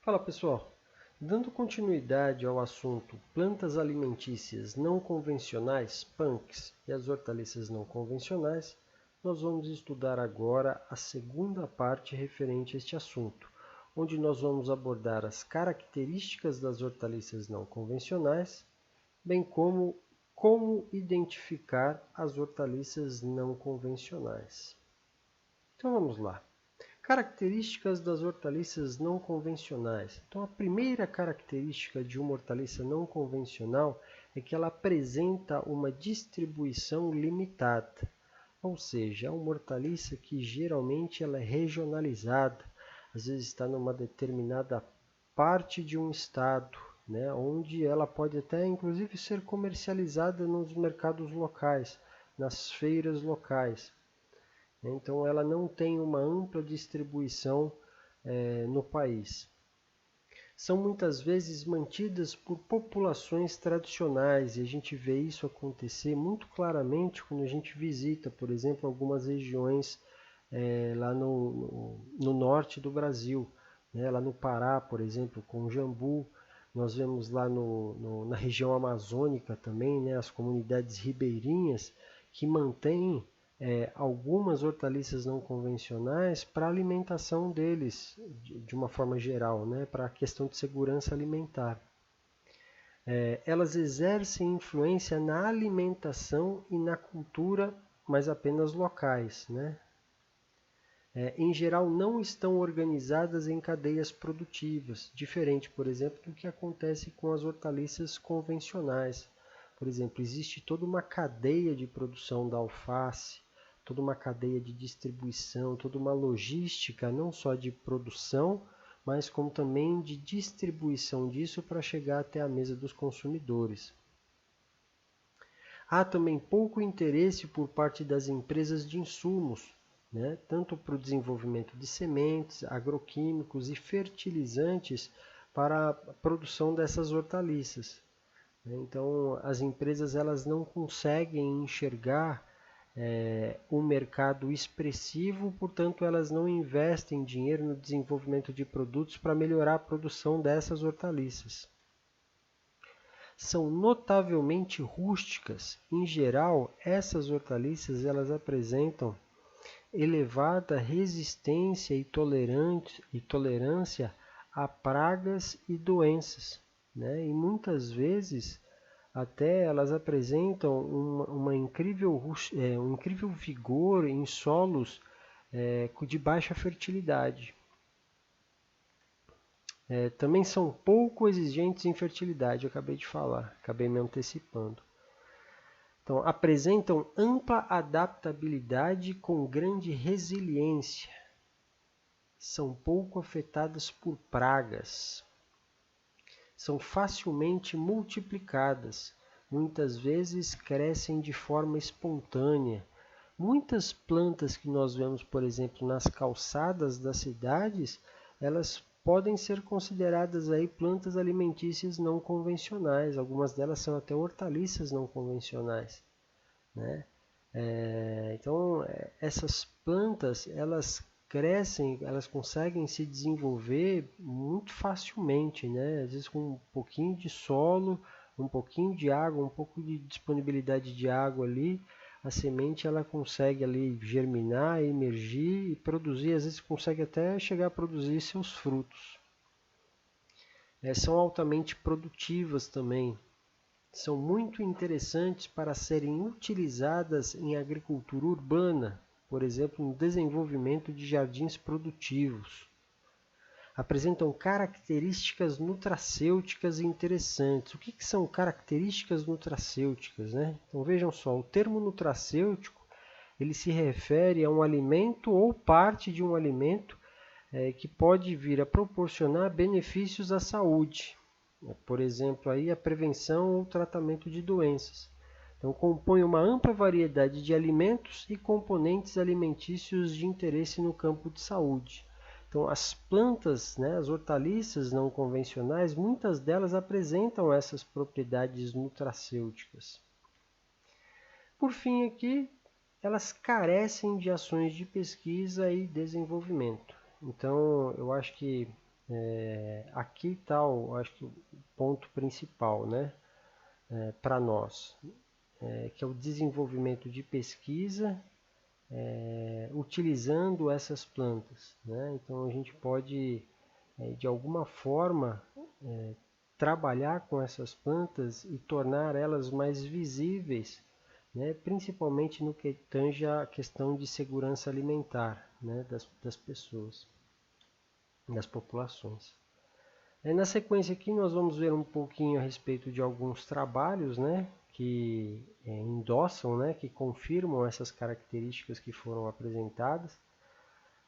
Fala pessoal, dando continuidade ao assunto plantas alimentícias não convencionais, PANCs, e as hortaliças não convencionais, nós vamos estudar agora a segunda parte referente a este assunto, onde nós vamos abordar as características das hortaliças não convencionais, bem como identificar as hortaliças não convencionais. Então vamos lá. Características das hortaliças não convencionais. Então, a primeira característica de uma hortaliça não convencional é que ela apresenta uma distribuição limitada, ou seja, é uma hortaliça que geralmente ela é regionalizada, às vezes está numa determinada parte de um estado, né, onde ela pode até inclusive ser comercializada nos mercados locais, nas feiras locais. Então, ela não tem uma ampla distribuição no país. São muitas vezes mantidas por populações tradicionais, e a gente vê isso acontecer muito claramente quando a gente visita, por exemplo, algumas regiões lá no norte do Brasil, né? Lá no Pará, por exemplo, com o jambu. Nós vemos lá na região amazônica também, né, as comunidades ribeirinhas que mantêm algumas hortaliças não convencionais para a alimentação deles, de uma forma geral, né, para a questão de segurança alimentar. Elas exercem influência na alimentação e na cultura, mas apenas locais, né? Em geral, não estão organizadas em cadeias produtivas, diferente, por exemplo, do que acontece com as hortaliças convencionais. Por exemplo, existe toda uma cadeia de produção da alface, toda uma cadeia de distribuição, toda uma logística, não só de produção, mas como também de distribuição disso para chegar até a mesa dos consumidores. Há também pouco interesse por parte das empresas de insumos, né, tanto para o desenvolvimento de sementes, agroquímicos e fertilizantes para a produção dessas hortaliças. Então, as empresas elas não conseguem enxergar um mercado expressivo, portanto, elas não investem dinheiro no desenvolvimento de produtos para melhorar a produção dessas hortaliças. São notavelmente rústicas. Em geral, essas hortaliças elas apresentam elevada resistência e tolerância a pragas e doenças, né? E muitas vezes até elas apresentam um incrível vigor em solos de baixa fertilidade. Também são pouco exigentes em fertilidade, eu acabei de falar, acabei me antecipando. Então, apresentam ampla adaptabilidade com grande resiliência. São pouco afetadas por pragas. São facilmente multiplicadas. Muitas vezes crescem de forma espontânea. Muitas plantas que nós vemos, por exemplo, nas calçadas das cidades, elas podem ser consideradas aí plantas alimentícias não convencionais. Algumas delas são até hortaliças não convencionais, né? Então, essas plantas, elas crescem, elas conseguem se desenvolver muito facilmente, né? Às vezes com um pouquinho de solo, um pouquinho de água, um pouco de disponibilidade de água ali, a semente ela consegue ali germinar, emergir e produzir, às vezes consegue até chegar a produzir seus frutos. São altamente produtivas também. São muito interessantes para serem utilizadas em agricultura urbana, por exemplo, no desenvolvimento de jardins produtivos. Apresentam características nutracêuticas interessantes. O que são características nutracêuticas, né? Então vejam só, o termo nutracêutico ele se refere a um alimento ou parte de um alimento que pode vir a proporcionar benefícios à saúde. Por exemplo, aí a prevenção ou tratamento de doenças. Então, compõe uma ampla variedade de alimentos e componentes alimentícios de interesse no campo de saúde. Então, as plantas, né, as hortaliças não convencionais, muitas delas apresentam essas propriedades nutracêuticas. Por fim, aqui, elas carecem de ações de pesquisa e desenvolvimento. Então, eu acho que Aqui está, acho que o ponto principal, né, para nós, que é o desenvolvimento de pesquisa utilizando essas plantas, né? Então a gente pode, de alguma forma, trabalhar com essas plantas e tornar elas mais visíveis, né? Principalmente no que tange a questão de segurança alimentar, né? das pessoas, das populações. Na sequência aqui nós vamos ver um pouquinho a respeito de alguns trabalhos, né, que endossam, né, que confirmam essas características que foram apresentadas.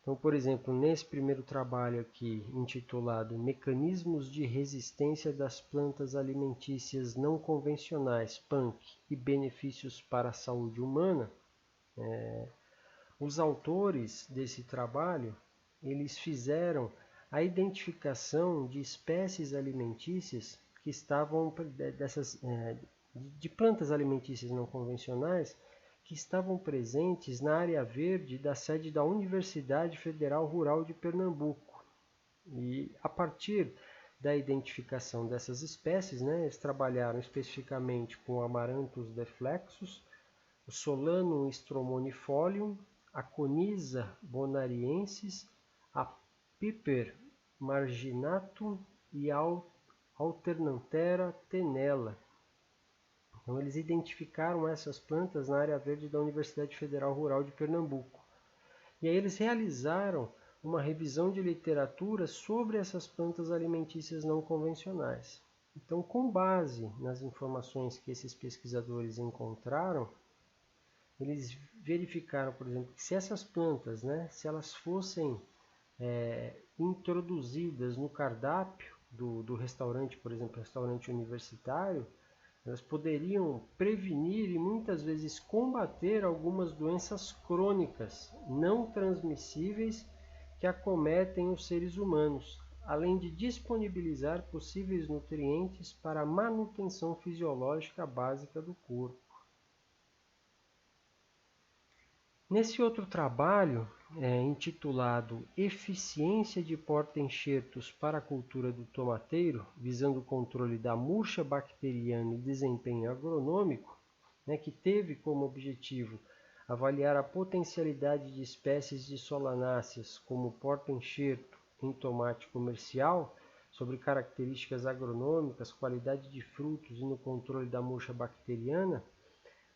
Então, por exemplo, nesse primeiro trabalho aqui, intitulado Mecanismos de Resistência das Plantas Alimentícias Não Convencionais, PANC, e Benefícios para a Saúde Humana, os autores desse trabalho, eles fizeram a identificação de espécies alimentícias que estavam de plantas alimentícias não convencionais que estavam presentes na área verde da sede da Universidade Federal Rural de Pernambuco. E a partir da identificação dessas espécies, né, eles trabalharam especificamente com o Amaranthus deflexus, o Solanum stromonifolium, a Conisa bonariensis, a Piper marginatum e a Alternanthera tenella. Então, eles identificaram essas plantas na área verde da Universidade Federal Rural de Pernambuco. E aí eles realizaram uma revisão de literatura sobre essas plantas alimentícias não convencionais. Então, com base nas informações que esses pesquisadores encontraram, eles verificaram, por exemplo, que se essas plantas, né, se elas fossem introduzidas no cardápio do restaurante, por exemplo, restaurante universitário, elas poderiam prevenir e muitas vezes combater algumas doenças crônicas não transmissíveis que acometem os seres humanos, além de disponibilizar possíveis nutrientes para a manutenção fisiológica básica do corpo. Nesse outro trabalho, intitulado Eficiência de porta-enxertos para a cultura do tomateiro, visando o controle da murcha bacteriana e desempenho agronômico, né, que teve como objetivo avaliar a potencialidade de espécies de solanáceas como porta-enxerto em tomate comercial, sobre características agronômicas, qualidade de frutos e no controle da murcha bacteriana,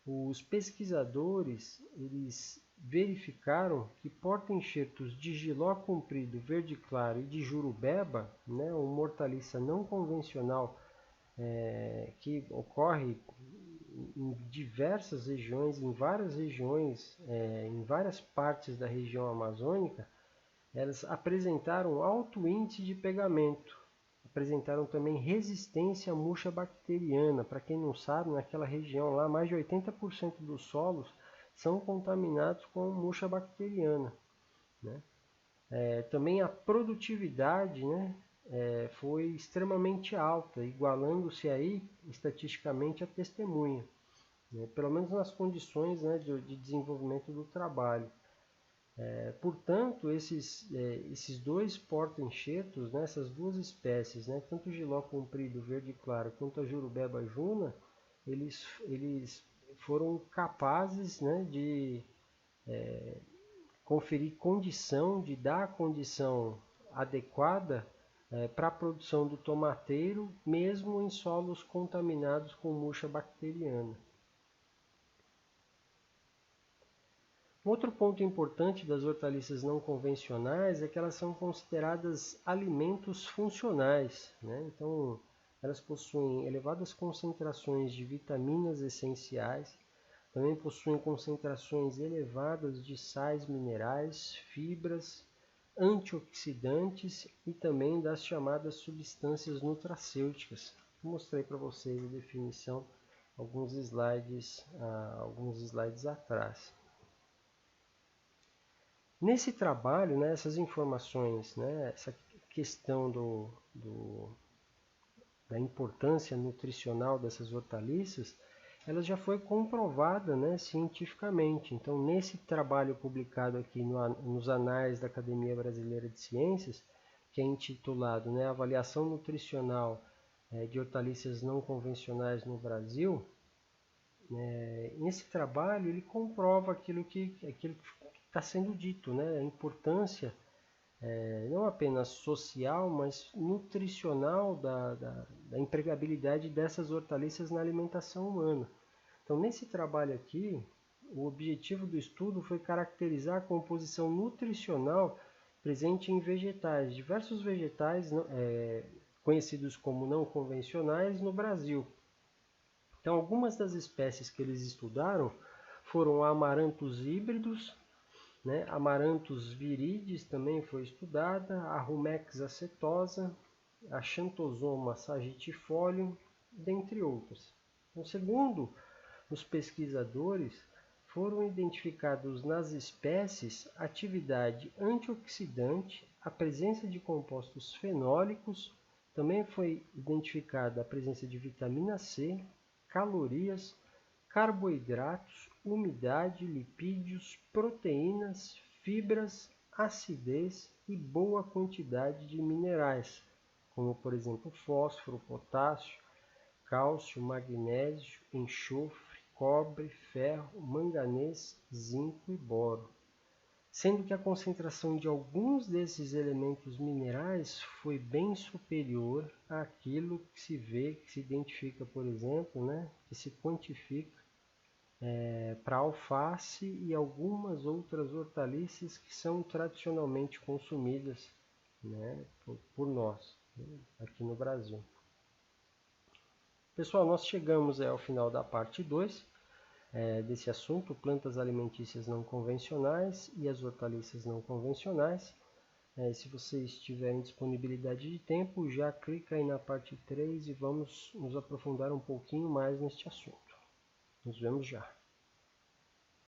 os pesquisadores eles verificaram que porta-enxertos de jiló comprido, verde claro e de jurubeba, né, uma hortaliça não convencional que ocorre em diversas regiões, em várias partes da região amazônica, elas apresentaram alto índice de pegamento. Apresentaram também resistência à murcha bacteriana. Para quem não sabe, naquela região lá, mais de 80% dos solos são contaminados com murcha bacteriana, né? Também a produtividade, né, foi extremamente alta, igualando-se aí estatisticamente a testemunha, né, pelo menos nas condições, né, de desenvolvimento do trabalho. Portanto, esses dois porta-enxertos, né, essas duas espécies, né, tanto o jiló comprido verde claro quanto a jurubeba juna, eles foram capazes, né, de conferir condição, de dar a condição adequada para a produção do tomateiro, mesmo em solos contaminados com murcha bacteriana. Outro ponto importante das hortaliças não convencionais é que elas são consideradas alimentos funcionais, né? Então, elas possuem elevadas concentrações de vitaminas essenciais, também possuem concentrações elevadas de sais minerais, fibras, antioxidantes e também das chamadas substâncias nutracêuticas. Mostrei para vocês a definição alguns slides atrás. Nesse trabalho, né, essas informações, né, essa questão da importância nutricional dessas hortaliças, ela já foi comprovada, né, cientificamente. Então, nesse trabalho publicado aqui nos Anais da Academia Brasileira de Ciências, que é intitulado, né, Avaliação Nutricional de Hortaliças Não Convencionais no Brasil, nesse trabalho ele comprova aquilo que está sendo dito, né, a importância não apenas social, mas nutricional da empregabilidade dessas hortaliças na alimentação humana. Então, nesse trabalho aqui, o objetivo do estudo foi caracterizar a composição nutricional presente em vegetais, diversos vegetais conhecidos como não convencionais no Brasil. Então, algumas das espécies que eles estudaram foram amaranthus híbridos, né? Amaranthus viridis também foi estudada, a Rumex acetosa, a Xanthosoma sagitifolium, dentre outras. Então, segundo os pesquisadores, foram identificados nas espécies atividade antioxidante, a presença de compostos fenólicos, também foi identificada a presença de vitamina C, calorias, carboidratos, umidade, lipídios, proteínas, fibras, acidez e boa quantidade de minerais, como por exemplo fósforo, potássio, cálcio, magnésio, enxofre, cobre, ferro, manganês, zinco e boro, sendo que a concentração de alguns desses elementos minerais foi bem superior àquilo que se vê, que se identifica, por exemplo, né, que se quantifica para alface e algumas outras hortaliças que são tradicionalmente consumidas, né, por nós, aqui no Brasil. Pessoal, nós chegamos ao final da parte 2 desse assunto, plantas alimentícias não convencionais e as hortaliças não convencionais. Se vocês tiverem disponibilidade de tempo, já clica aí na parte 3 e vamos nos aprofundar um pouquinho mais neste assunto. Nos vemos já.